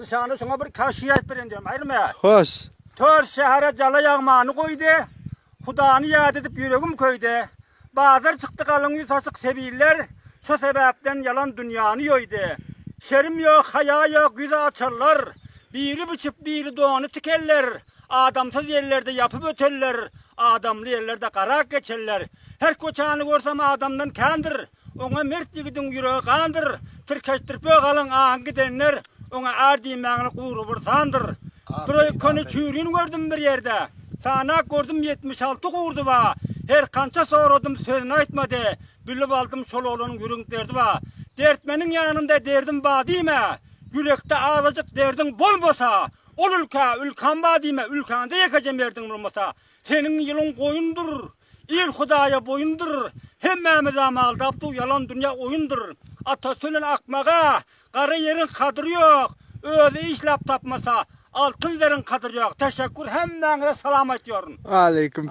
Sana şuna bir kaşiyet verin diyorum. Hayır mı? Hoş. Tör şehre cala yağmanı koydu. Hudanı yad edip yüreğim köyde. Bazar çıktı kalın yüzasık sebiller. Şu sebepten yalan dünyanı yoydu. Şerim yok, haya yok, yüze açarlar. Biri biçip biri doğanı tikerler. Adamsız yerlerde yapıp öteller. Adamlı yerlerde karak geçerler. Her koçanı görsem adamdan kandır. Ona mert yigidin yüreği kandır. Tırkaştırıp kalın ağın gidenler. Ona ardimağını kuru bir sandır. Bir konu çürüğünü gördüm bir yerde. Sana gördüm 76 kurdu va. Her kança sordum sözünü aytmadı. Bilip aldım şol oğlanın yürüğünü derdi va. Dertmenin yanında derdim ba diyme. Gülekte ağzacık derdin bol bosa. Ol ülkan ba diyme. Ülkanda yakacağım derdin olmasa. Senin yılın koyundur. İl Hudaya boyundur. Hemmemiz amalda bu yalan dünya oyundur. Atasının akmağa. Karı yerin kadırı yok. Öyle işlap tapmasa. Altın zerin kadırı yok. Teşekkür, hemmenize selamet diyorum. Aleyküm